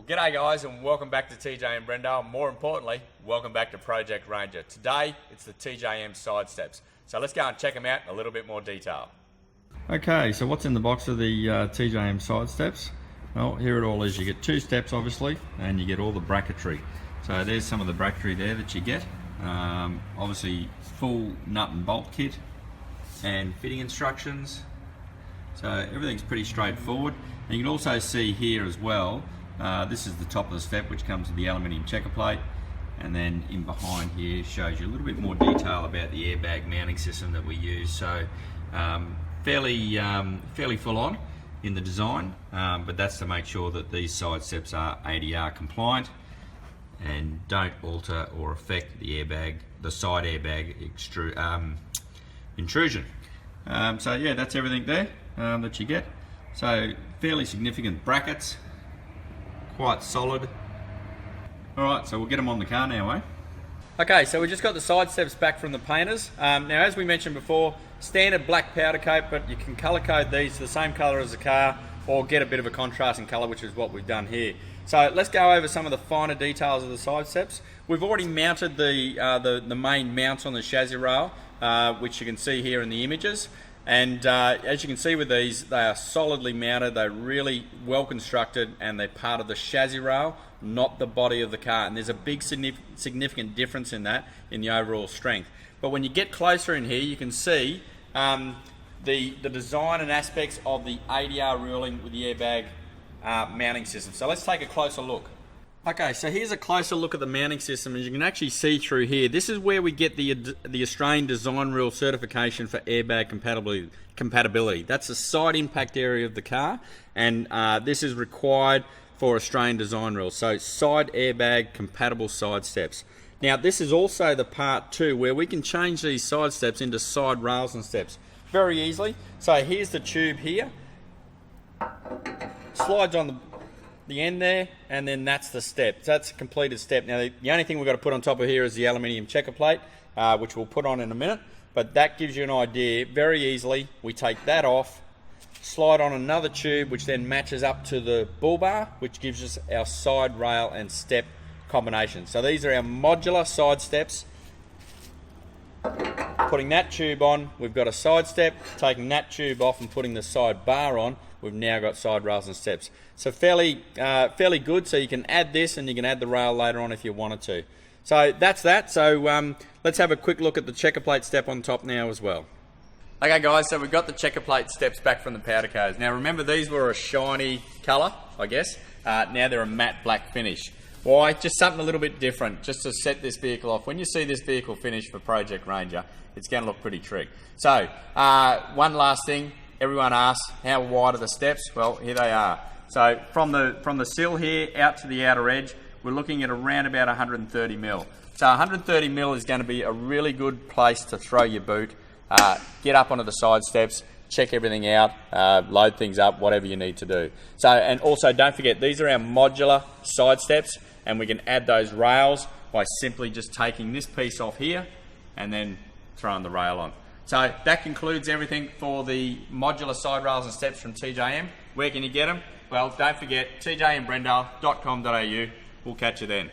G'day guys, and welcome back to TJM Brendale. More importantly, welcome back to Project Ranger. Today, it's the TJM Side Steps. So let's go and check them out in a little bit more detail. Okay, so what's in the box of the TJM Side Steps? Well, here it all is. You get two steps, obviously, and you get all the bracketry. So there's some of the bracketry there that you get. Obviously, full nut and bolt kit and fitting instructions. So everything's pretty straightforward. And you can also see here as well, this is the top of the step, which comes with the aluminium checker plate, and then in behind here shows you a little bit more detail about the airbag mounting system that we use. So fairly full on in the design, but that's to make sure that these side steps are ATR compliant and don't alter or affect the airbag, the side airbag intrusion. So yeah, that's everything there that you get. So fairly significant brackets, quite solid. Alright, so we'll get them on the car now, eh? Okay, so we just got the side steps back from the painters. Now, as we mentioned before, standard black powder coat, but you can colour code these to the same colour as the car or get a bit of a contrasting colour, which is what we've done here. So let's go over some of the finer details of the side steps. We've already mounted the main mounts on the chassis rail, which you can see here in the images. And as you can see with these, they are solidly mounted, they're really well constructed, and they're part of the chassis rail, not the body of the car. And there's a big significant difference in that, in the overall strength. But when you get closer in here, you can see the design and aspects of the ATR ruling with the airbag mounting system. So let's take a closer look. Okay, so here's a closer look at the mounting system. As you can actually see through here, this is where we get the Australian Design Rule certification for airbag compatibility. That's the side impact area of the car, and this is required for Australian Design Rules. So side airbag compatible side steps. Now this is also the part 2 where we can change these side steps into side rails and steps very easily. So here's the tube here, slides on the end there, and then that's the step. That's a completed step. Now the only thing we've got to put on top of here is the aluminium checker plate, which we'll put on in a minute, but that gives you an idea very easily. We take that off, slide on another tube, which then matches up to the bull bar, which gives us our side rail and step combination. So these are our modular side steps. Putting that tube on, we've got a side step. Taking that tube off and putting the side bar on, we've now got side rails and steps. So fairly good. So you can add this and you can add the rail later on if you wanted to. So that's that. So let's have a quick look at the checker plate step on top now as well. Okay guys, so we've got the checker plate steps back from the powder coats. Now remember, these were a shiny colour, I guess. Now they're a matte black finish. Why? Just something a little bit different, just to set this vehicle off. When you see this vehicle finished for Project Ranger, it's going to look pretty trick. So one last thing. Everyone asks, how wide are the steps? Well, here they are. So from the sill here out to the outer edge, we're looking at around about 130 mil. So 130 mil is going to be a really good place to throw your boot, get up onto the side steps, check everything out, load things up, whatever you need to do. So, and also don't forget, these are our modular side steps, and we can add those rails by simply just taking this piece off here and then throwing the rail on. So that concludes everything for the modular side rails and steps from TJM. Where can you get them? Well, don't forget, tjmbrendale.com.au. We'll catch you then.